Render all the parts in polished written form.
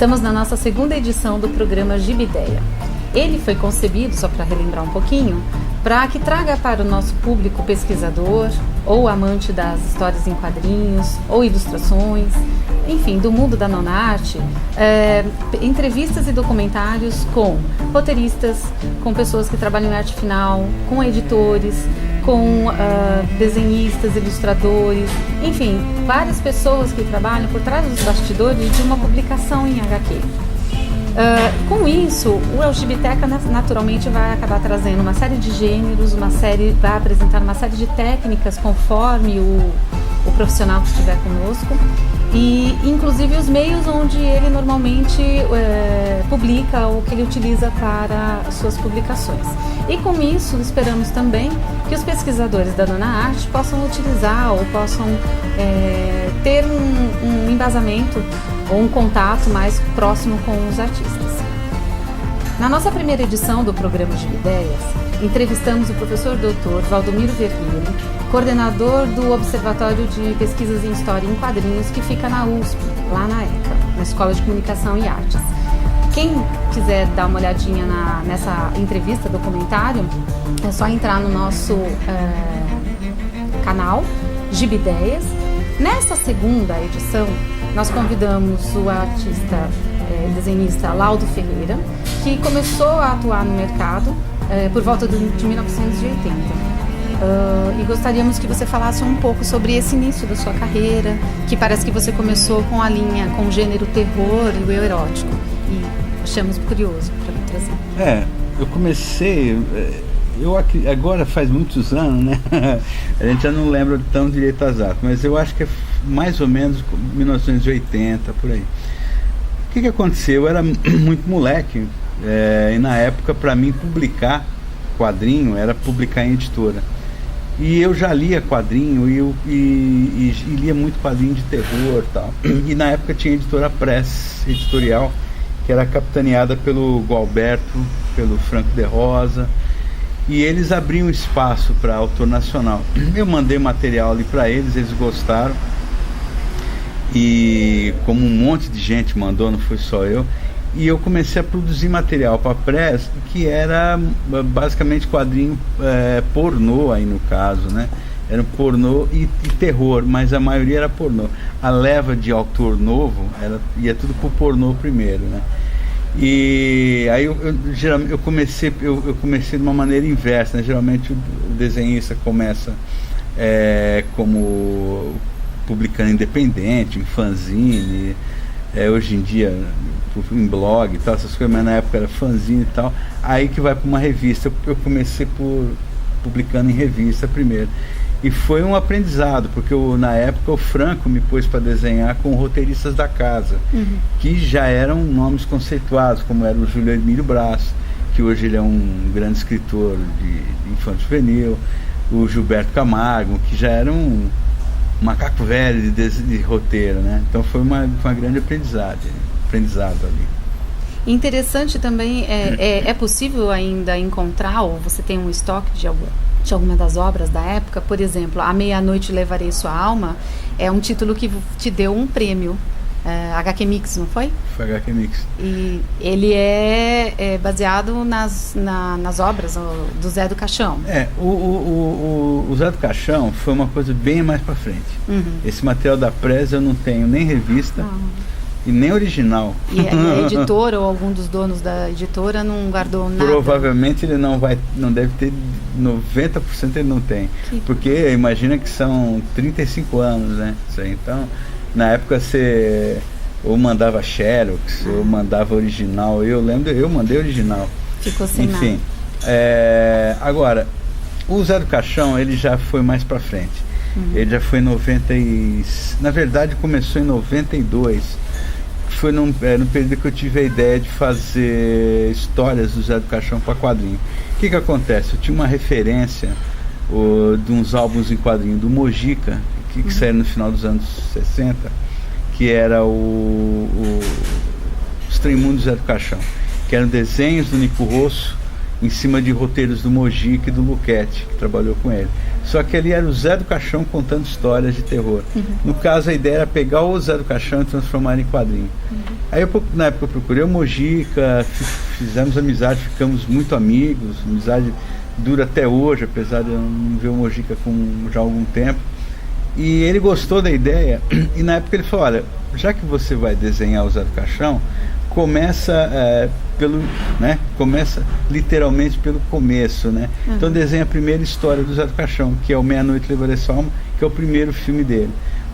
Estamos na nossa segunda edição do programa Gibideia. Ele foi concebido, só para relembrar um pouquinho, para que traga para o nosso público pesquisador ou amante das histórias em quadrinhos ou ilustrações, enfim, do mundo da nonarte, entrevistas e documentários com roteiristas, com pessoas que trabalham em arte final, com editores, com desenhistas, ilustradores, enfim, várias pessoas que trabalham por trás dos bastidores de uma publicação em HQ. Com isso, o Algibiteca naturalmente vai acabar trazendo uma série de gêneros, vai apresentar uma série de técnicas conforme o profissional que estiver conosco, e inclusive os meios onde ele normalmente publica ou que ele utiliza para suas publicações. E com isso esperamos também que os pesquisadores da Nona Arte possam utilizar ou possam ter um embasamento ou um contato mais próximo com os artistas. Na nossa primeira edição do programa Gibideias, entrevistamos o professor Dr. Valdomiro Vermelho, coordenador do Observatório de Pesquisas em História em Quadrinhos, que fica na USP, lá na ECA, na Escola de Comunicação e Artes. Quem quiser dar uma olhadinha nessa entrevista, documentário, é só entrar no nosso canal Gibideias. Nessa segunda edição, nós convidamos o artista desenhista Laudo Ferreira, que começou a atuar no mercado por volta de 1980. E gostaríamos que você falasse um pouco sobre esse início da sua carreira, que parece que você começou com a linha, com o gênero terror e o erótico. E achamos curioso para trazer. Eu comecei... agora faz muitos anos, né? A gente já não lembra tão direito exato, mas eu acho que é mais ou menos 1980, por aí. O que aconteceu? Eu era muito moleque, e na época, para mim, publicar quadrinho era publicar em editora. E eu já lia quadrinho e lia muito quadrinho de terror e tal. E na época tinha a editora Press Editorial, que era capitaneada pelo Gualberto, pelo Franco de Rosa, e eles abriam espaço para autor nacional. Eu mandei material ali para eles, eles gostaram, e como um monte de gente mandou, não foi só eu, e eu comecei a produzir material para a Press, que era basicamente quadrinho pornô aí no caso, né? Era pornô e terror, mas a maioria era pornô. A leva de autor novo ia tudo pro pornô primeiro, né? E aí eu comecei de uma maneira inversa, né? Geralmente o desenhista começa como publicando independente, em fanzine, hoje em dia em blog e tal, essas coisas, mas na época era fanzine e tal, aí que vai para uma revista. Eu comecei publicando em revista primeiro, e foi um aprendizado, porque na época o Franco me pôs para desenhar com roteiristas da casa, que já eram nomes conceituados, como era o Júlio Emílio Brás, que hoje ele é um grande escritor de infanto juvenil, o Gilberto Camargo, que já era um macaco velho de roteiro, né? Então foi uma grande aprendizado ali. Interessante também, é possível ainda encontrar, ou você tem um estoque de alguma das obras da época? Por exemplo, A Meia-Noite Levarei Sua Alma é um título que te deu um prêmio, HQ Mix, não foi? Foi HQ Mix. E ele é baseado nas obras do Zé do Caixão. O Zé do Caixão foi uma coisa bem mais pra frente. Esse material da Press eu não tenho nem revista e nem original. E a editora ou algum dos donos da editora não guardou nada? Provavelmente ele não deve ter, 90% ele não tem. Porque imagina que são 35 anos, né? Então, na época você ou mandava Xerox, ou mandava original. Eu lembro, eu mandei original. Ficou sem Enfim, nada. Agora, o Zé do Caixão, ele já foi mais pra frente. Ele já foi em na verdade começou em 92. Foi no período que eu tive a ideia de fazer histórias do Zé do Caixão para quadrinho. O que acontece? Eu tinha uma referência de uns álbuns em quadrinho do Mojica, que saíram no final dos anos 60, que era os Trem Mundo do Zé do Caixão, que eram desenhos do Nico Rosso em cima de roteiros do Mojica e do Luquete, que trabalhou com ele. Só que ali era o Zé do Caixão contando histórias de terror. No caso, a ideia era pegar o Zé do Caixão e transformar em quadrinho. Aí, na época, eu procurei o Mojica, fizemos amizade, ficamos muito amigos, amizade dura até hoje, apesar de eu não ver o Mojica já há algum tempo. E ele gostou da ideia, e na época ele falou, olha, já que você vai desenhar o Zé do Caixão, começa literalmente pelo começo, né? Então desenha a primeira história do Zé do Caixão, que é o Meia-Noite Levarei Sua Alma, que é o primeiro filme dele.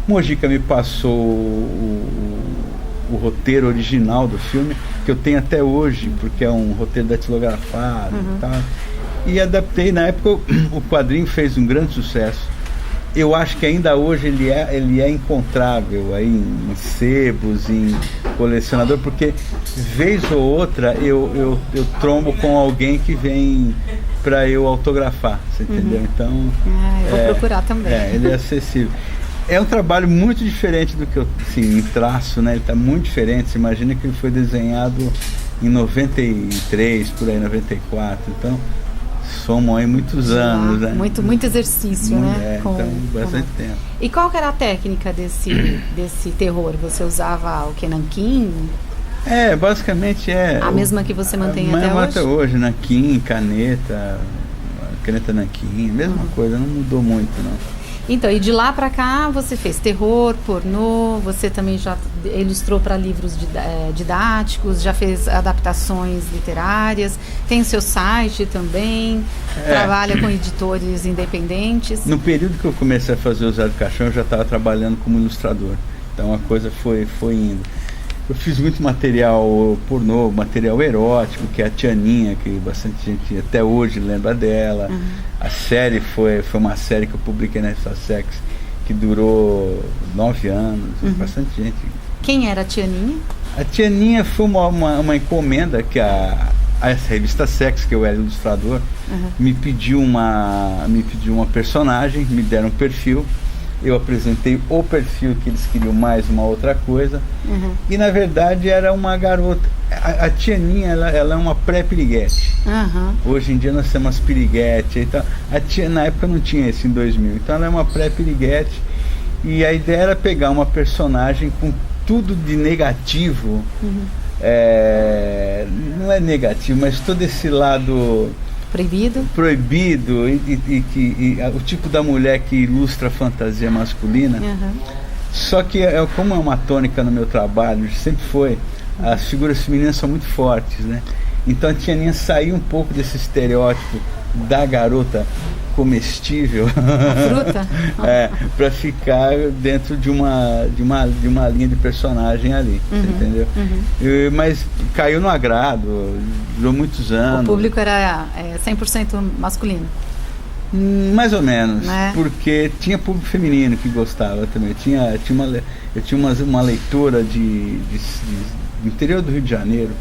Mojica me passou o roteiro original do filme, que eu tenho até hoje, porque é um roteiro datilografado e tal. E adaptei, na época o quadrinho fez um grande sucesso. Eu acho que ainda hoje ele é encontrável aí em sebos, em colecionador, porque vez ou outra eu trombo com alguém que vem para eu autografar, você entendeu? Então eu vou procurar também. Ele é acessível. É um trabalho muito diferente do que eu, assim, em traço, né? Ele está muito diferente. Você imagina que ele foi desenhado em 93, por aí, 94, então somam aí muitos anos, né? Muito exercício, né? Então, bastante tempo. E qual que era a técnica desse terror? Você usava o que, nanquim? Basicamente a mesma que você mantém até hoje? Até hoje, nanquim, caneta nanquim, mesma coisa, não mudou muito, não. Então, e de lá para cá você fez terror, pornô, você também já ilustrou para livros didáticos, já fez adaptações literárias, tem seu site também, trabalha com editores independentes. No período que eu comecei a fazer o Zé do Caixão, eu já estava trabalhando como ilustrador, então a coisa foi indo. Eu fiz muito material pornô, material erótico, que é a Tianinha, que bastante gente até hoje lembra dela. A série foi uma série que eu publiquei na Sex, que durou 9 anos, bastante gente. Quem era a Tianinha? A Tianinha foi uma encomenda que a revista Sex, que eu era ilustrador, me pediu uma personagem, me deram um perfil. Eu apresentei o perfil que eles queriam, mais uma outra coisa. E na verdade era uma garota. A Tianinha, ela é uma pré-piriguete. Hoje em dia nós temos as piriguete e tal. Na época não tinha isso, em 2000. Então ela é uma pré-piriguete. E a ideia era pegar uma personagem com tudo de negativo. Não é negativo, mas todo esse lado proibido e o tipo da mulher que ilustra a fantasia masculina. Só que como é uma tônica no meu trabalho, sempre foi, as figuras femininas são muito fortes, né? Então a Tianinha saiu um pouco desse estereótipo da garota comestível fruta para ficar dentro de uma linha de personagem ali, você entendeu? Mas caiu no agrado, durou muitos anos. O público era 100% masculino? Mais ou menos, porque tinha público feminino que gostava também. Eu tinha uma leitora do interior do Rio de Janeiro,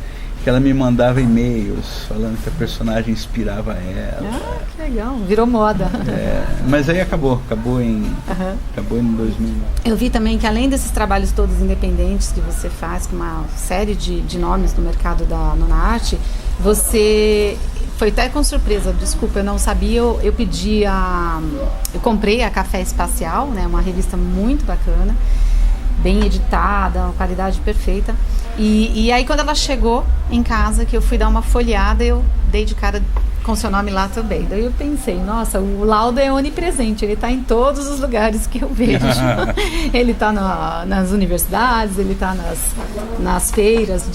que ela me mandava e-mails falando que a personagem inspirava ela. Que legal, virou moda. Mas aí acabou em 2000. Eu vi também que além desses trabalhos todos independentes que você faz com uma série de nomes no mercado da Nona Arte, você foi até com surpresa, desculpa, eu não sabia, eu comprei a Café Espacial, né, uma revista muito bacana, bem editada, uma qualidade perfeita. E aí quando ela chegou em casa, que eu fui dar uma folheada, eu dei de cara com seu nome lá também. Daí eu pensei, nossa, o Lauda é onipresente, ele está em todos os lugares que eu vejo. Ele está nas universidades, ele está nas feiras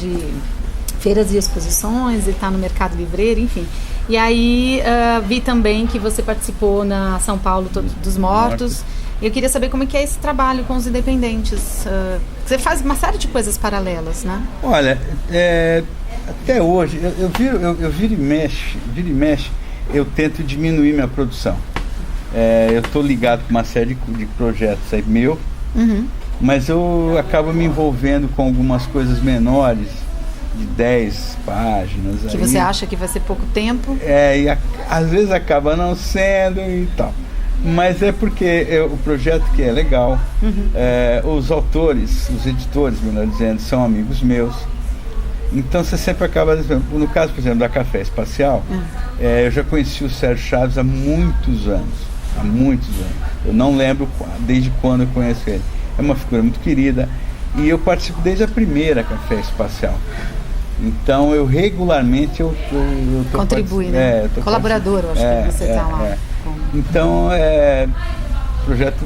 e exposições, ele está no Mercado Livreiro, enfim. E aí vi também que você participou na São Paulo dos Mortos. Eu queria saber como é que é esse trabalho com os independentes. Você faz uma série de coisas paralelas, né? Olha, até hoje, eu viro e mexe, eu tento diminuir minha produção. Eu estou ligado com uma série de projetos aí meu, mas eu acabo me envolvendo com algumas coisas menores, de 10 páginas. Que aí você acha que vai ser pouco tempo? E às vezes acaba não sendo e tal. Mas é porque o projeto que é legal, os autores, os editores, melhor dizendo, são amigos meus. Então você sempre acaba... No caso, por exemplo, da Café Espacial, eu já conheci o Sérgio Chaves há muitos anos. Há muitos anos. Eu não lembro desde quando eu conheço ele. É uma figura muito querida. E eu participo desde a primeira Café Espacial. Então eu regularmente eu contribui, né? Colaborador, eu acho que você está lá. Então projeto,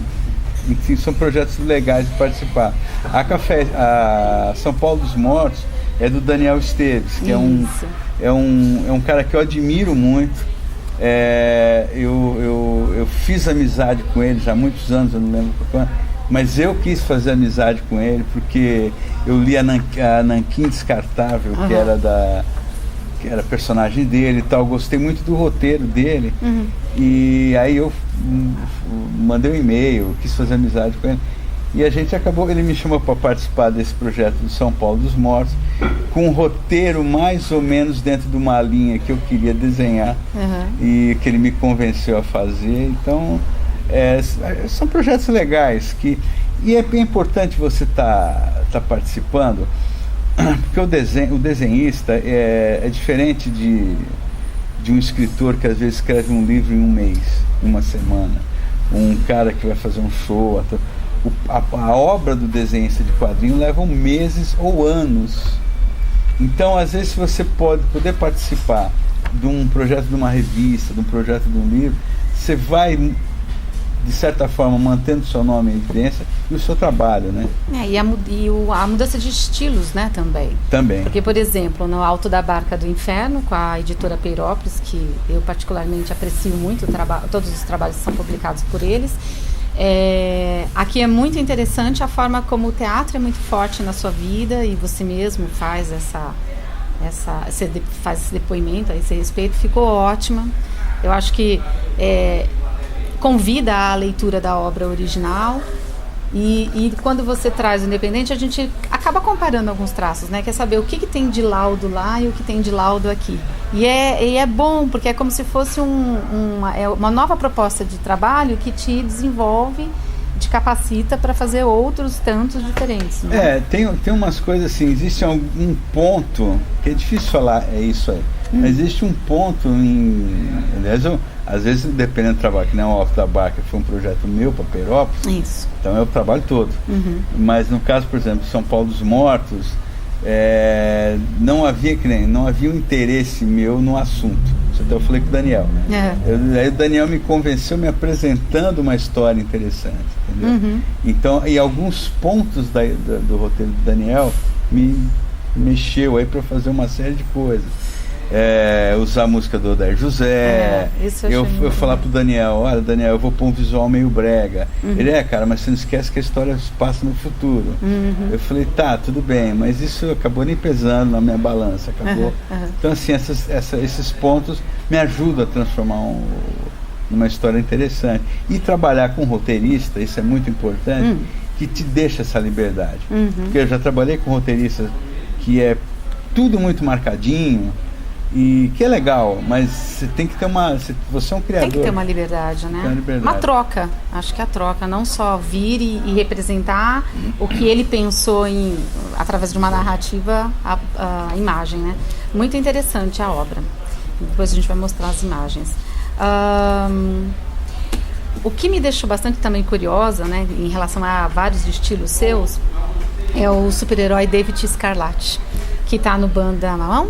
enfim, são projetos legais de participar. A São Paulo dos Mortos é do Daniel Esteves, que é um cara que eu admiro muito. Eu fiz amizade com ele já há muitos anos, eu não lembro quando, mas eu quis fazer amizade com ele porque eu li a Nanquim Descartável, que era personagem dele e tal, gostei muito do roteiro dele, e aí eu mandei um e-mail, quis fazer amizade com ele, e a gente acabou, ele me chamou para participar desse projeto do São Paulo dos Mortos, com um roteiro mais ou menos dentro de uma linha que eu queria desenhar, e que ele me convenceu a fazer. Então são projetos legais e é bem importante você estar participando, porque o desenhista é diferente de um escritor que às vezes escreve um livro em um mês, em uma semana, um cara que vai fazer um show. A obra do desenhista de quadrinho leva meses ou anos. Então, às vezes, você poder participar de um projeto de uma revista, de um projeto de um livro, você vai, de certa forma, mantendo seu nome em evidência e o seu trabalho, né? E a mudança de estilos, né, também. Também. Porque, por exemplo, no Alto da Barca do Inferno, com a editora Peirópolis, que eu particularmente aprecio muito, todos os trabalhos são publicados por eles. Aqui é muito interessante a forma como o teatro é muito forte na sua vida e você mesmo faz faz esse depoimento a esse respeito. Ficou ótima. Eu acho que convida à leitura da obra original e quando você traz o independente, a gente acaba comparando alguns traços, né? Quer saber o que tem de laudo lá e o que tem de laudo aqui. E é bom, porque é como se fosse uma nova proposta de trabalho que te desenvolve, te capacita para fazer outros tantos diferentes, né? Tem umas coisas assim, existe algum ponto, que é difícil falar, é isso aí, mas existe um ponto aliás, às vezes dependendo do trabalho, que nem o Alto da Barca, que foi um projeto meu para Peirópolis, isso. Então é o trabalho todo. Mas no caso, por exemplo, São Paulo dos Mortos, não havia um interesse meu no assunto. Então eu falei com o Daniel. Aí o Daniel me convenceu me apresentando uma história interessante, entendeu? Então, e alguns pontos do roteiro do Daniel me mexeu aí para fazer uma série de coisas. Usar a música do Odair José, eu falar pro Daniel, olha Daniel, eu vou pôr um visual meio brega. Ele cara, mas você não esquece que a história se passa no futuro. Eu falei, tá, tudo bem, mas isso acabou nem pesando na minha balança, acabou. Então assim, esses pontos me ajudam a transformar numa história interessante. E trabalhar com roteirista, isso é muito importante, que te deixa essa liberdade. Porque eu já trabalhei com roteirista que é tudo muito marcadinho, e que é legal, mas você tem que ter você é um criador. Tem que ter uma liberdade, né? Uma troca. Acho que a troca, não só vir e representar o que ele pensou através de uma narrativa, a imagem, né? Muito interessante a obra. Depois a gente vai mostrar as imagens. O que me deixou bastante também curiosa, né, em relação a vários estilos seus, é o super-herói David Scarlatti, que está no Banda Mamão,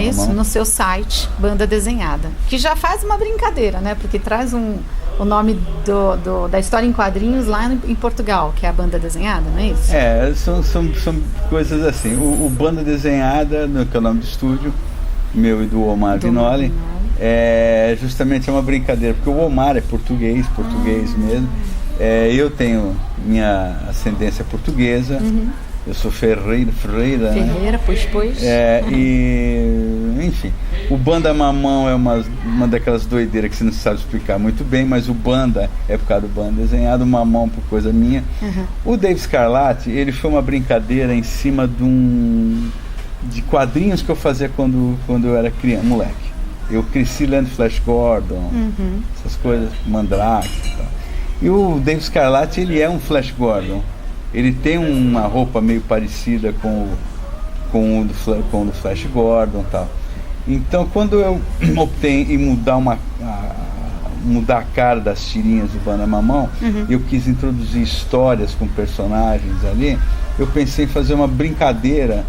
isso? No seu site, Banda Desenhada. Que já faz uma brincadeira, né? Porque traz o nome da história em quadrinhos lá em Portugal, que é a Banda Desenhada, não é isso? São coisas assim. O Banda Desenhada, que é o nome do estúdio, meu e do Omar Vinoli, justamente é uma brincadeira, porque o Omar é português mesmo. Eu tenho minha ascendência portuguesa. Eu sou Ferreira, pois. Enfim, o Banda Mamão é uma daquelas doideiras que você não sabe explicar muito bem, mas o Banda é por causa do Banda Desenhado, o Mamão por coisa minha. O Dave Scarlatti, ele foi uma brincadeira em cima de quadrinhos que eu fazia quando eu era criança, moleque. Eu cresci lendo Flash Gordon, essas coisas, Mandrake e tal. E o Dave Scarlatti, ele é um Flash Gordon. Ele tem uma roupa meio parecida com com o do Flash Gordon e tal. Então, quando eu optei em mudar a cara das tirinhas do Banana-Mamão, eu quis introduzir histórias com personagens ali, eu pensei em fazer uma brincadeira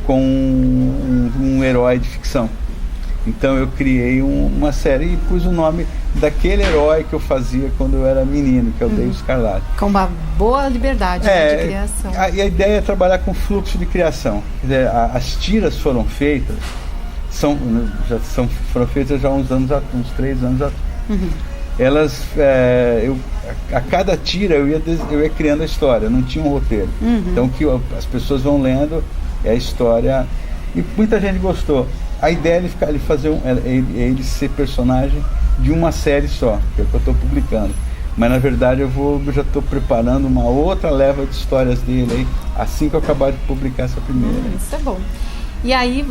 com um herói de ficção. Então eu criei uma série e pus o nome daquele herói que eu fazia quando eu era menino, que é o Dave Scarlatti. Com uma boa liberdade de criação. E a ideia é trabalhar com fluxo de criação. Quer dizer, as tiras foram feitas, foram feitas já uns 3 anos atrás. Elas, a cada tira eu ia criando a história, não tinha um roteiro. Então o que as pessoas vão lendo é a história, e muita gente gostou. A ideia é ele ser personagem de uma série só, que é o que eu estou publicando. Mas na verdade eu já estou preparando uma outra leva de histórias dele aí, assim que eu acabar de publicar essa primeira. Isso é bom. E aí,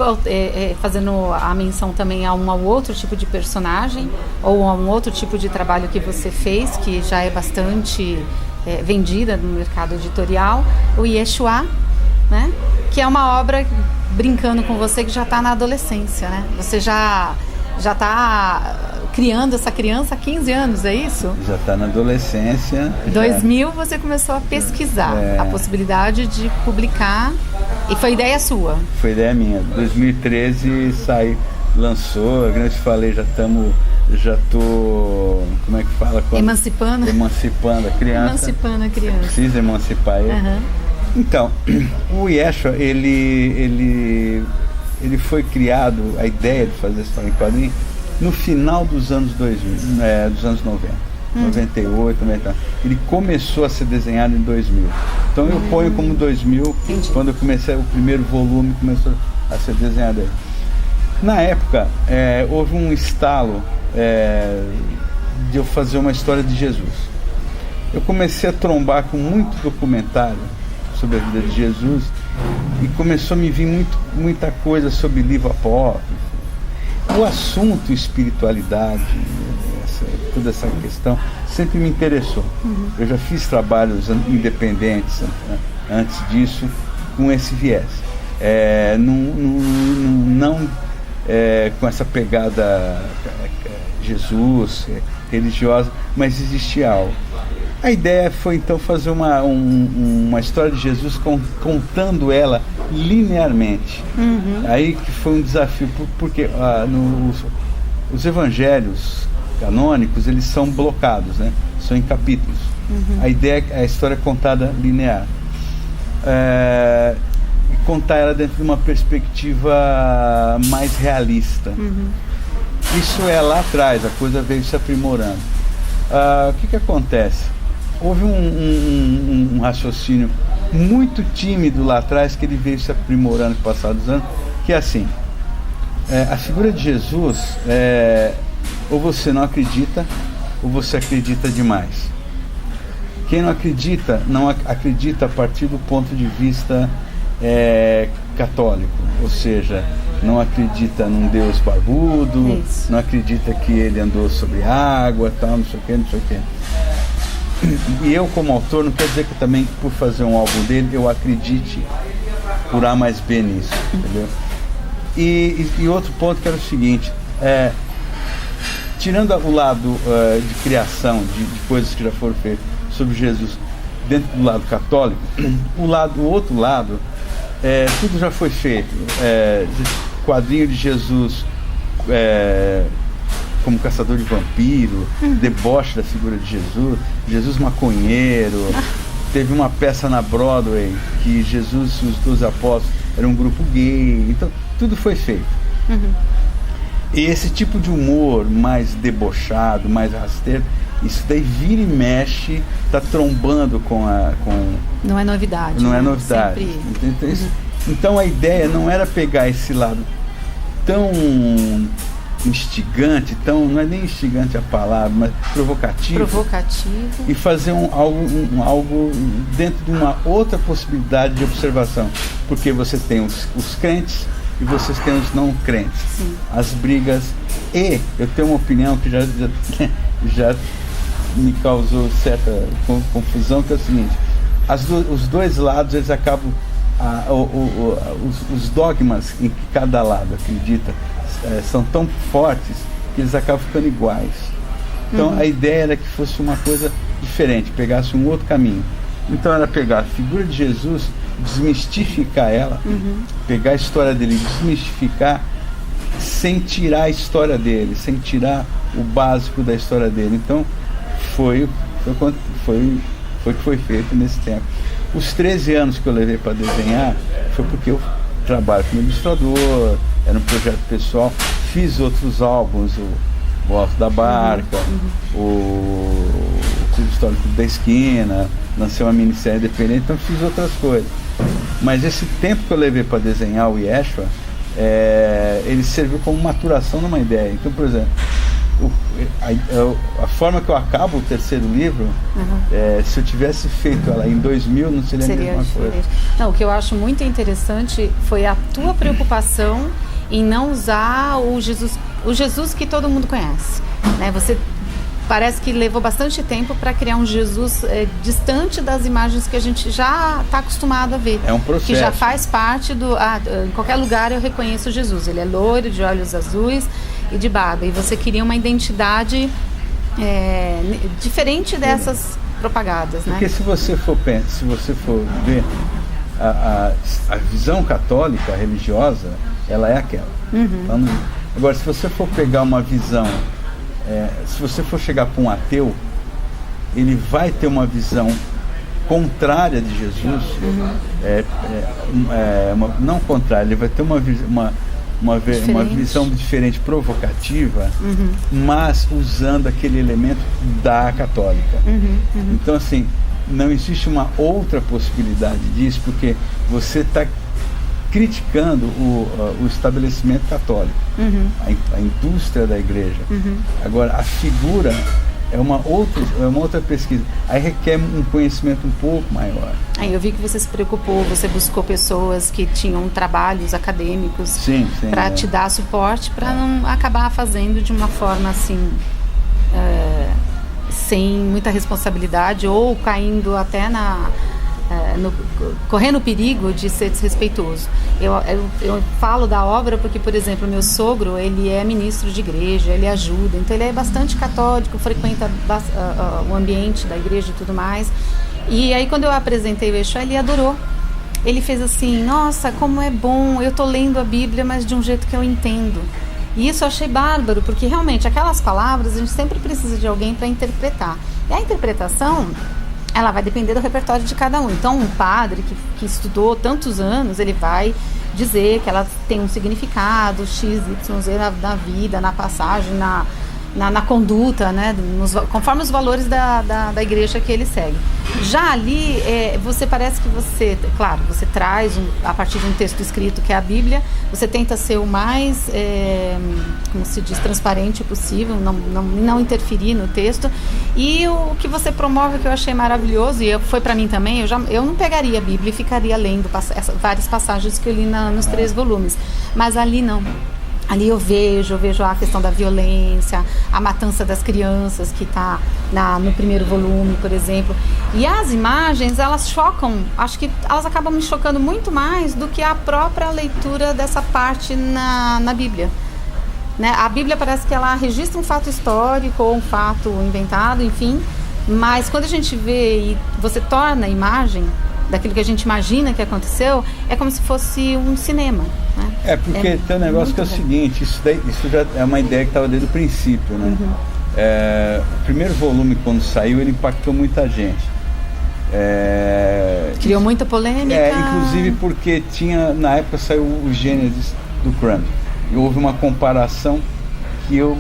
fazendo a menção também a um outro tipo de personagem, ou a um outro tipo de trabalho que você fez, que já é bastante vendida no mercado editorial, o Yeshua, né? Que é uma obra, brincando com você, que já está na adolescência, né? Você já está criando essa criança há 15 anos, é isso? Já está na adolescência. 2000 você começou a pesquisar a possibilidade de publicar, e foi ideia sua? Foi ideia minha. 2013 lançou, como eu te falei, já tô, como é que fala? Emancipando a criança. Precisa emancipar ele. Então, o Yeshua, ele foi criado, a ideia de fazer história em quadrinho, no final dos anos 2000, dos anos 90, 98, 90. Ele começou a ser desenhado em 2000. Então eu ponho como 2000, quando eu comecei, o primeiro volume começou a ser desenhado aí. Na época, houve um estalo de eu fazer uma história de Jesus. Eu comecei a trombar com muito documentário sobre a vida de Jesus, e começou a me vir muita coisa sobre livro apócrifo. O assunto espiritualidade, toda essa questão, sempre me interessou. Eu já fiz trabalhos independentes antes disso, com esse viés. Não com essa pegada Jesus, religiosa, mas existia algo. A ideia foi então fazer uma história de Jesus contando ela linearmente. Aí que foi um desafio, porque os evangelhos canônicos, eles são blocados, né? São em capítulos. A ideia é a história contada linear. E contar ela dentro de uma perspectiva mais realista. Isso lá atrás, a coisa veio se aprimorando. O que acontece? Houve um raciocínio muito tímido lá atrás, que ele veio se aprimorando com o passar dos anos, que é assim: a figura de Jesus, ou você não acredita, ou você acredita demais. Quem não acredita a partir do ponto de vista católico, ou seja, não acredita num Deus barbudo, não acredita que ele andou sobre água, tal, não sei o que. E eu, como autor, não quer dizer que também, por fazer um álbum dele, eu acredite por A mais B nisso, entendeu? E outro ponto que era o seguinte: tirando o lado de criação, de coisas que já foram feitas sobre Jesus, dentro do lado católico, o outro lado, tudo já foi feito. Quadrinho de Jesus como caçador de vampiro, deboche da figura de Jesus maconheiro. Teve uma peça na Broadway que Jesus e os 12 apóstolos eram um grupo gay. Então tudo foi feito. E esse tipo de humor mais debochado, mais rasteiro, isso daí vira e mexe, tá trombando com não é novidade. Não é novidade. Sempre... Então a ideia não era pegar esse lado tão instigante, não é nem instigante a palavra, mas provocativo, e fazer algo dentro de uma outra possibilidade de observação, porque você tem os crentes e vocês têm os não crentes. Sim. As brigas, e eu tenho uma opinião que já me causou certa confusão, que é o seguinte: os dois lados, eles acabam os dogmas em que cada lado acredita são tão fortes que eles acabam ficando iguais. Então a ideia era que fosse uma coisa diferente, pegasse um outro caminho. Então era pegar a figura de Jesus, desmistificar ela, pegar a história dele e desmistificar sem tirar a história dele, sem tirar o básico da história dele. Então foi que foi feito nesse tempo. Os 13 anos que eu levei para desenhar foi porque eu trabalho como ilustrador, era um projeto pessoal, fiz outros álbuns, o Alto da Barca, o Clube Histórico da Esquina, lancei uma minissérie independente, então fiz outras coisas. Mas esse tempo que eu levei para desenhar o Yeshua, ele serviu como maturação numa ideia. Então, por exemplo, a forma que eu acabo o terceiro livro, se eu tivesse feito ela em 2000, não seria a mesma coisa. Não, o que eu acho muito interessante foi a tua preocupação em não usar o Jesus que todo mundo conhece, né? Você parece que levou bastante tempo para criar um Jesus distante das imagens que a gente já está acostumado a ver. É um processo. Que já faz parte do... em qualquer lugar eu reconheço Jesus. Ele é loiro, de olhos azuis e de barba. E você queria uma identidade diferente dessas propagadas, né? Porque se você for ver a visão católica, religiosa, ela é aquela. Então, agora, se você for pegar uma visão... se você for chegar para um ateu, ele vai ter uma visão contrária de Jesus, não contrária, ele vai ter uma visão diferente, provocativa, mas usando aquele elemento da católica. Então, assim, não existe uma outra possibilidade disso, porque você está criticando o estabelecimento católico, a indústria da igreja. Agora, a figura é uma outra pesquisa. Aí requer um conhecimento um pouco maior. Aí eu vi que você se preocupou, você buscou pessoas que tinham trabalhos acadêmicos para te dar suporte, para não acabar fazendo de uma forma assim, sem muita responsabilidade, ou caindo até correndo o perigo de ser desrespeitoso. Eu falo da obra porque, por exemplo, meu sogro, ele é ministro de igreja, ele ajuda, então ele é bastante católico, frequenta o ambiente da igreja e tudo mais. E aí quando eu apresentei o Yeshua, ele adorou. Ele fez assim: nossa, como é bom, eu tô lendo a Bíblia, mas de um jeito que eu entendo. E isso eu achei bárbaro, porque realmente aquelas palavras a gente sempre precisa de alguém para interpretar. E a interpretação, ela vai depender do repertório de cada um. Então, um padre que estudou tantos anos, ele vai dizer que ela tem um significado X, Y, Z na vida, na passagem, na conduta, né? Conforme os valores da igreja que ele segue. Já ali, você parece que claro, você traz, a partir de um texto escrito que é a Bíblia, você tenta ser o mais, como se diz, transparente possível, não interferir no texto. E o que você promove, que eu achei maravilhoso, e foi para mim também, eu não pegaria a Bíblia e ficaria lendo várias passagens que eu li nos 3 volumes. Mas ali não. Ali eu vejo a questão da violência, a matança das crianças que está no primeiro volume, por exemplo. E as imagens, elas chocam, acho que elas acabam me chocando muito mais do que a própria leitura dessa parte na Bíblia. Né? A Bíblia parece que ela registra um fato histórico ou um fato inventado, enfim, mas quando a gente vê e você torna a imagem daquilo que a gente imagina que aconteceu, é como se fosse um cinema, né? Porque tem um negócio que é o seguinte, isso já é uma ideia que estava desde o princípio, né? O primeiro volume, quando saiu, ele impactou muita gente. Criou muita polêmica. Inclusive porque na época saiu o Gênesis do Crumb, e houve uma comparação que eu,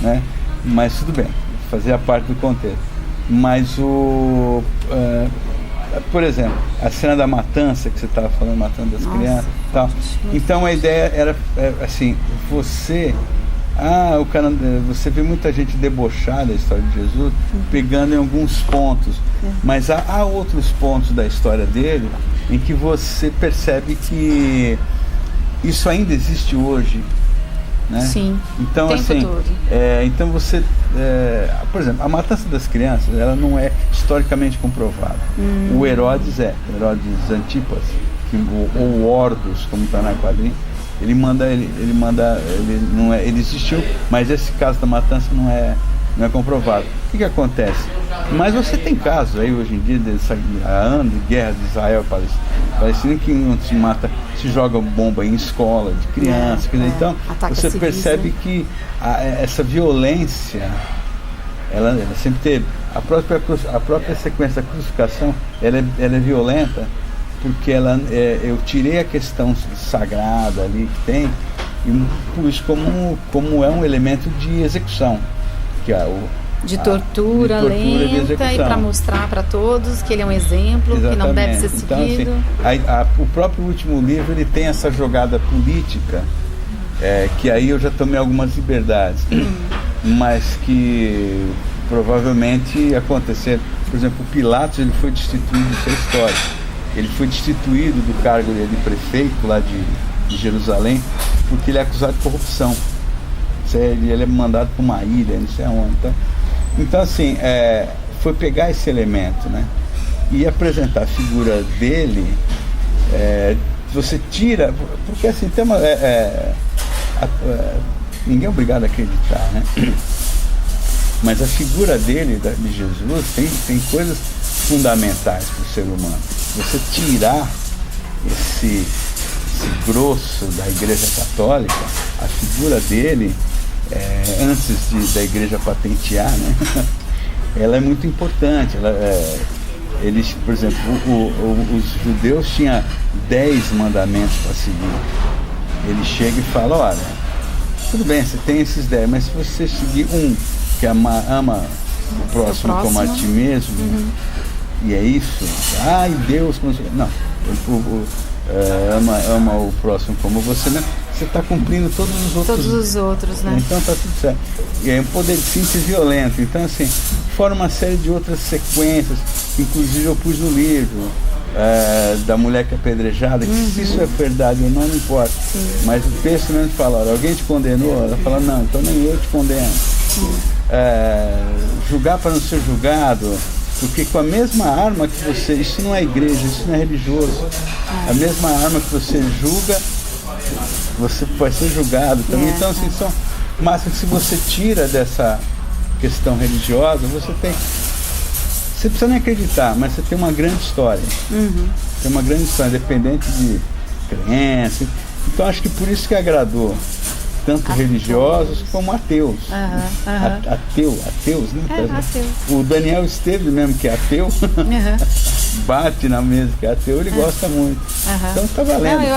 né? Mas tudo bem, fazia parte do contexto. Mas por exemplo, a cena da matança que você estava falando, matando as crianças e tal. Então a ideia era assim, você vê muita gente debochar da história de Jesus, pegando em alguns pontos, mas há outros pontos da história dele em que você percebe que isso ainda existe hoje né? Sim, então, o tempo assim, todo. então você, por exemplo, a matança das crianças, ela não é historicamente comprovada. O Herodes Antipas, ou Hordos, como está na quadrinha, ele existiu, mas esse caso da matança não é comprovado. O que acontece? Mas você tem casos aí hoje em dia, há anos de guerra de Israel e Palestina, que se joga bomba em escola de crianças. Então você percebe que essa violência, ela sempre teve. A própria sequência da crucificação, ela é violenta, porque eu tirei a questão sagrada ali que tem, e pus como é um elemento de execução, que é de tortura lenta, e para mostrar para todos que ele é um exemplo. Exatamente. Que não deve ser seguido. Então, assim, o próprio último livro, ele tem essa jogada política, que aí eu já tomei algumas liberdades, mas que provavelmente aconteceram. Por exemplo, o Pilatos, ele foi destituído, isso é história. Ele foi destituído do cargo de prefeito lá de Jerusalém, porque ele é acusado de corrupção. Ele é mandado para uma ilha, não sei aonde. Então assim, foi pegar esse elemento, né, e apresentar a figura dele. Você tira, porque assim, tem ninguém é obrigado a acreditar, né? Mas a figura dele, de Jesus, tem coisas fundamentais para o ser humano. Você tirar esse grosso da Igreja Católica, a figura dele, antes da Igreja patentear, né? Ela é muito importante. Eles, por exemplo, os judeus tinham 10 mandamentos para seguir. Ele chega e fala: olha, tudo bem, você tem esses 10, mas se você seguir que ama o próximo como a ti mesmo, e é isso, Deus, não, ama o próximo como você mesmo, você está cumprindo todos os outros, né? Então está tudo certo. E é um poder de síntese violento. Então, assim, fora uma série de outras sequências, inclusive eu pus no livro, da mulher que é apedrejada, que se isso é verdade ou não importa. Mas o texto mesmo fala: olha, alguém te condenou? Ela fala: não, então nem eu te condeno. Julgar para não ser julgado, porque com a mesma arma que você, isso não é igreja, isso não é religioso, a mesma arma que você julga, você vai ser julgado também. Então, assim, mas se você tira dessa questão religiosa, você precisa nem acreditar, mas você tem uma grande história. Tem uma grande história, independente de crença. Então acho que por isso que agradou tanto religiosos como ateus. Ateus, né? Ateu. O Daniel Esteves mesmo, que é ateu, bate na mesa que é ateu, ele gosta muito. Então tá valendo. Não,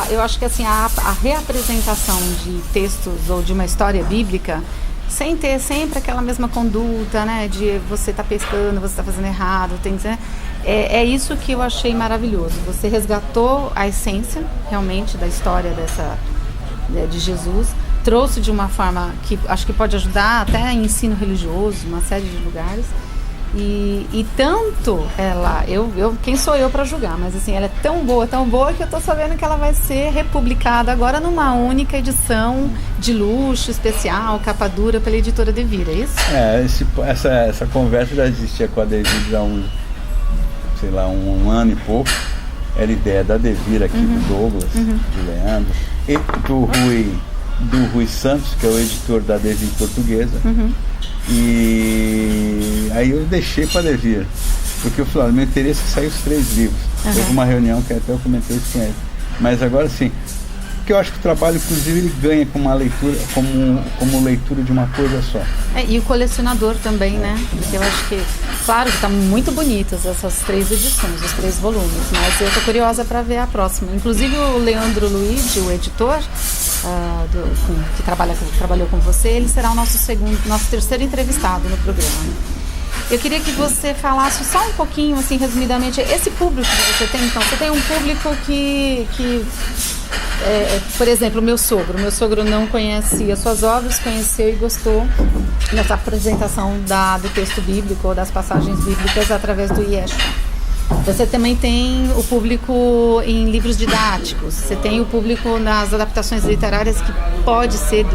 eu acho que assim, a reapresentação de textos ou de uma história bíblica, sem ter sempre aquela mesma conduta, né, de você tá pescando, você tá fazendo errado, é isso que eu achei maravilhoso. Você resgatou a essência realmente da história de Jesus, trouxe de uma forma que acho que pode ajudar até em ensino religioso, uma série de lugares. E tanto ela, quem sou eu para julgar, mas assim, ela é tão boa que eu tô sabendo que ela vai ser republicada agora numa única edição de luxo, especial, capa dura, pela editora Devir, é isso? Essa conversa já existia com a Devir há um ano e pouco. Era ideia da Devir aqui, do Douglas, do Leandro, e do Rui Santos, que é o editor da Devir portuguesa. E aí eu deixei para Devir, porque eu falei: meu interesse é sair os 3 livros. Houve uma reunião que até eu comentei isso com ele. Mas agora sim, porque eu acho que o trabalho, inclusive, ele ganha com uma leitura, como leitura de uma coisa só. E o colecionador também, né? Porque eu acho que, claro que estão muito bonitas essas 3 edições, os 3 volumes, mas eu estou curiosa para ver a próxima. Inclusive o Leandro Luigi, o editor, que trabalhou com você, ele será o nosso terceiro entrevistado no programa. Eu queria que você falasse só um pouquinho, assim, resumidamente, esse público que você tem. Então, você tem um público que por exemplo, o meu sogro não conhecia suas obras, conheceu e gostou dessa apresentação do texto bíblico ou das passagens bíblicas através do Yeshua. Você também tem o público em livros didáticos, você tem o público nas adaptações literárias que pode ser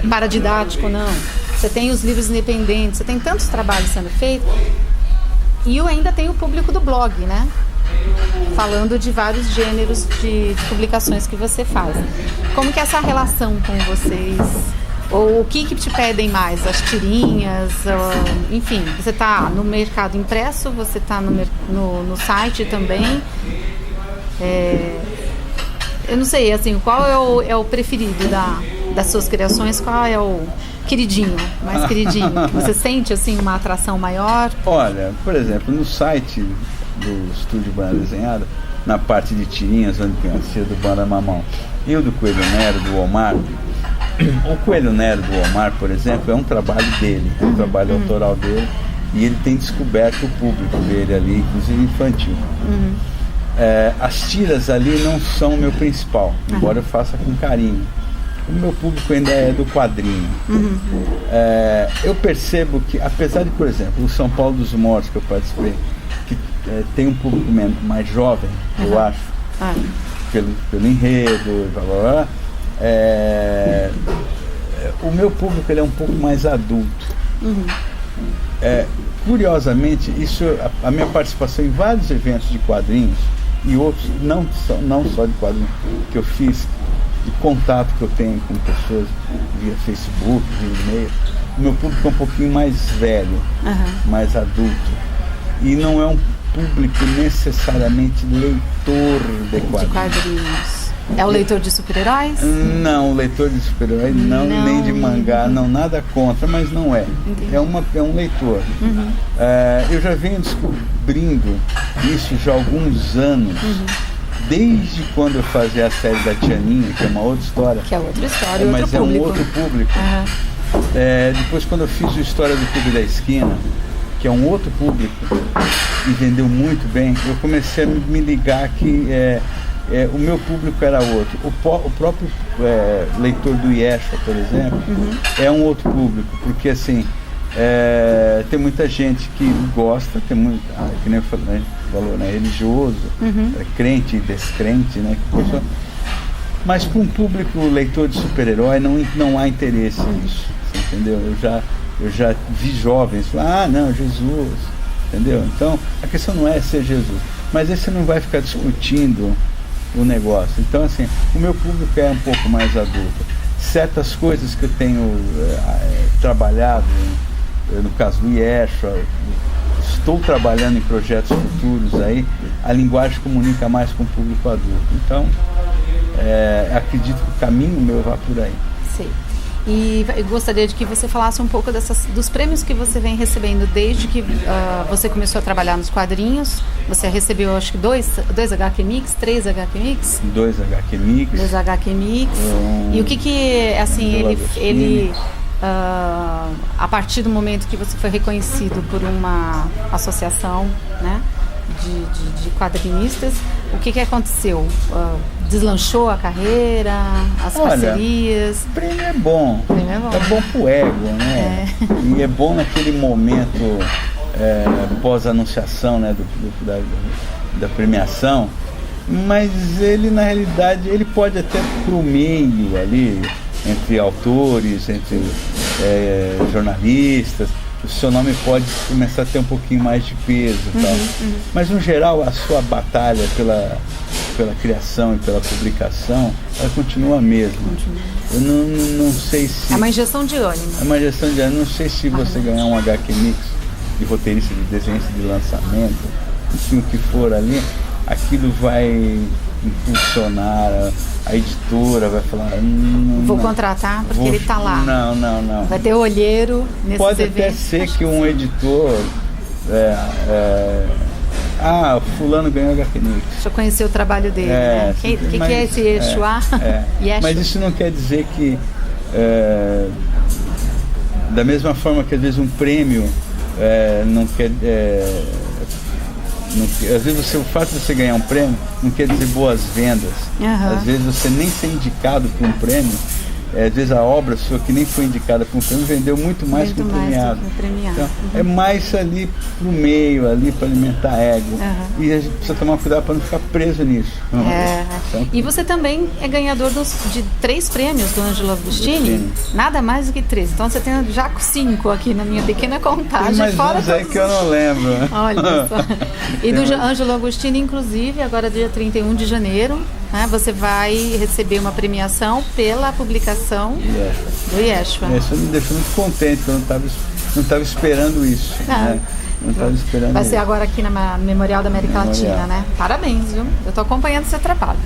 paradidático ou não. Você tem os livros independentes, você tem tantos trabalhos sendo feitos. E eu ainda tenho o público do blog, né? Falando de vários gêneros de publicações que você faz. Como que é essa relação com vocês? Ou o que te pedem mais? As tirinhas? Enfim, você está no mercado impresso, você está no site também. Eu não sei, assim, qual é o preferido das suas criações? Qual é o queridinho, mais queridinho? Você sente, assim, uma atração maior? Olha, por exemplo, no site do Estúdio Banda Desenhada, na parte de tirinhas, onde tem a do Banda Mamão e o do Coelho Nero, do Omar. O Coelho Nero do Omar, por exemplo, é um trabalho dele, é um trabalho autoral dele, e ele tem descoberto o público dele ali, inclusive infantil. As tiras ali não são o meu principal, embora eu faça com carinho. O meu público ainda é do quadrinho. Eu percebo que, apesar de, por exemplo, o São Paulo dos Mortos, que eu participei, que tem um público mais jovem, eu acho, pelo enredo, blá, blá, blá, o meu público ele é um pouco mais adulto. Curiosamente, a minha participação em vários eventos de quadrinhos e outros, não só de quadrinhos, que eu fiz, de contato que eu tenho com pessoas via Facebook, via e-mail, o meu público é um pouquinho mais velho, mais adulto, e não é um público necessariamente leitor de quadrinhos. É o leitor de super-heróis? Não, leitor de super-heróis não, nem de mangá, não, nada contra, mas não é. Entendi. É um leitor. Eu já venho descobrindo isso já há alguns anos, desde quando eu fazia a série da Tianinha, que é uma outra história. Que é outra história, mas é um outro público. Depois, quando eu fiz a história do Clube da Esquina, que é um outro público, e vendeu muito bem, eu comecei a me ligar que o meu público era outro. O próprio leitor do Yeshua, por exemplo, é um outro público, porque assim, tem muita gente que gosta, tem muito, que nem eu falou, né, religioso, crente e descrente, né, mas para um público leitor de super-herói não há interesse nisso, entendeu? Eu já vi jovens falar, não, Jesus, entendeu? Então, a questão não é ser Jesus, mas aí você não vai ficar discutindo o negócio. Então, assim, o meu público é um pouco mais adulto. Certas coisas que eu tenho trabalhado, no caso do Yeshua, estou trabalhando em projetos futuros aí, a linguagem comunica mais com o público adulto. Então, acredito que o caminho meu vá por aí. Sim. E eu gostaria de que você falasse um pouco dos prêmios que você vem recebendo desde que você começou a trabalhar nos quadrinhos. Você recebeu, acho que dois HQ Mix, 3 HQ Mix? 2 HQ Mix. 2 HQ Mix. E o que assim, ele a partir do momento que você foi reconhecido por uma associação, né, de quadrinistas, o que aconteceu? Deslanchou a carreira, as parcerias? O prêmio é bom. É bom pro ego, né? E é bom naquele momento pós-anunciação, né, da premiação, mas ele, na realidade, ele pode até pro meio ali, entre autores, entre jornalistas, o seu nome pode começar a ter um pouquinho mais de peso, tal. Mas no geral a sua batalha pela criação e pela publicação, ela continua a mesma. Eu não sei se... É uma injeção de ânimo. É uma injeção de ânimo. Não sei se você ganhar um HQ Mix de roteirista de desenhista de lançamento, enfim, o que for ali, aquilo vai impulsionar, a editora vai falar, vou contratar porque ele está lá. Não. Vai ter olheiro nesses Pode eventos. até ser que um editor fulano ganhou HQ Mix. Deixa eu conhecer o trabalho dele, né? O que é esse Yeshua? Mas isso não quer dizer que da mesma forma que às vezes um prêmio não quer às vezes o fato de você ganhar um prêmio não quer dizer boas vendas. Às vezes você nem ser indicado para um prêmio às vezes a obra sua que nem foi indicada para um prêmio vendeu muito mais que o premiado. Então, é mais ali pro meio, ali para alimentar ego. E a gente precisa tomar cuidado para não ficar preso nisso. Então, e você também é ganhador de 3 prêmios do Ângelo Agostini, nada mais do que 3. Então você tem já 5 aqui na minha pequena contagem. Mas fora aí que eu não lembro. Olha só. E do Ângelo Agostini, inclusive, agora dia 31 de janeiro, né, você vai receber uma premiação pela publicação do Yeshua. Isso me deixou muito contente, porque eu não estava esperando isso. Né? Não estava esperando vai ser agora aqui na Memorial da América Latina, né? Parabéns, viu? Eu estou acompanhando o seu trabalho.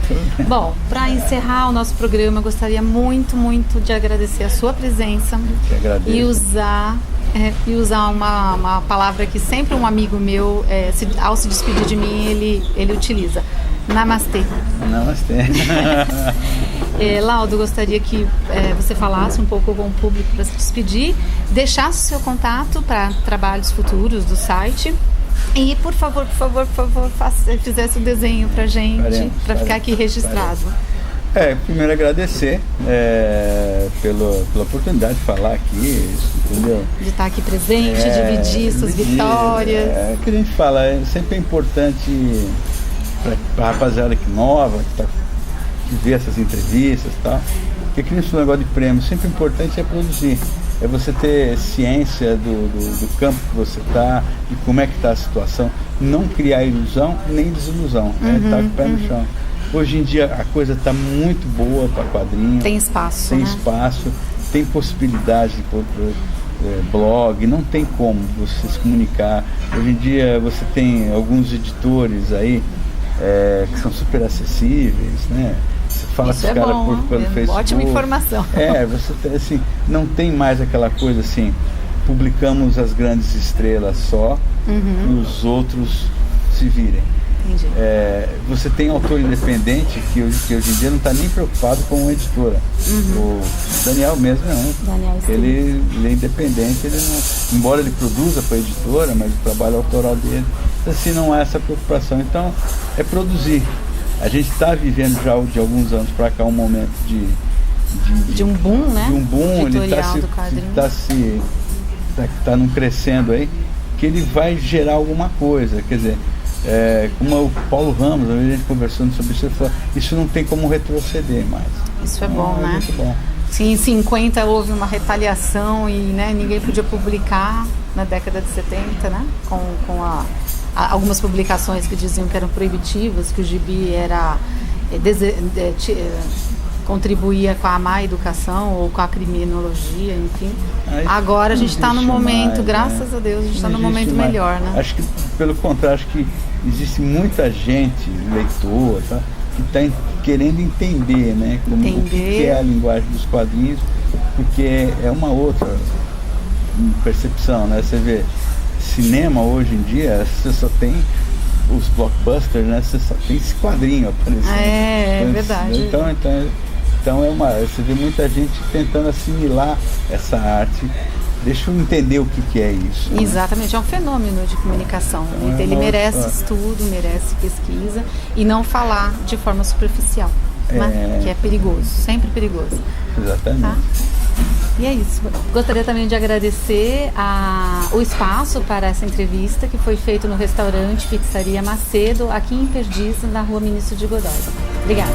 Bom, para encerrar o nosso programa, eu gostaria muito, muito de agradecer a sua presença e usar uma palavra que sempre um amigo meu, ao se despedir de mim, ele utiliza. Namastê. Namastê. Laudo, gostaria que você falasse um pouco com o público para se despedir, deixasse o seu contato para trabalhos futuros do site e, por favor, fizesse um desenho para gente, para ficar aqui registrado. Primeiro agradecer pela oportunidade de falar aqui, entendeu? De estar aqui presente, dividir suas vitórias. Que a gente fala, sempre é importante para a rapaziada que nova, que vê essas entrevistas e tal, porque aqui nesse negócio de prêmio, sempre importante é produzir, é você ter ciência do campo que você está, de como é que está a situação, não criar ilusão nem desilusão, estar com o pé no chão. Hoje em dia a coisa está muito boa para quadrinho. Tem espaço. Tem espaço, tem possibilidade de pôr blog, não tem como você se comunicar. Hoje em dia você tem alguns editores aí que são super acessíveis, né? Você fala Isso com os caras pelo Facebook. Ótima informação. Você tem, assim, não tem mais aquela coisa assim, publicamos as grandes estrelas só e os outros se virem. Entendi. Você tem autor independente que hoje em dia não está nem preocupado com uma editora. O Daniel mesmo não. Ele é independente, ele não, embora ele produza para a editora, mas o trabalho autoral dele, assim, não há essa preocupação. Então, é produzir. A gente está vivendo já de alguns anos para cá um momento de um boom, né? De um boom, ele está num crescendo aí, que ele vai gerar alguma coisa, quer dizer, como o Paulo Ramos, a gente conversando sobre isso, ele falou, isso não tem como retroceder mais. Isso é bom, né? Muito bom. Sim, em 50 houve uma retaliação e ninguém podia publicar na década de 70, né? Com algumas publicações que diziam que eram proibitivas, que o gibi contribuía com a má educação ou com a criminologia, enfim. Agora a gente está no momento, graças a Deus, a gente está no momento melhor, né? Acho que, pelo contrário, acho que existe muita gente, leitor, tá, que está querendo entender, né? O que é a linguagem dos quadrinhos, porque é uma outra percepção, né? Você vê, cinema hoje em dia, você só tem os blockbusters, né? Você só tem esse quadrinho aparecendo. É verdade. Então você vê muita gente tentando assimilar essa arte. Deixa eu entender o que é isso. Exatamente, né? É um fenômeno de comunicação. Então, ele merece estudo, merece pesquisa e não falar de forma superficial, né? Que é perigoso, sempre perigoso. Exatamente. Tá? E é isso. Gostaria também de agradecer o espaço para essa entrevista que foi feito no restaurante Pizzaria Macedo, aqui em Perdiz, na Rua Ministro de Godoy. Obrigada.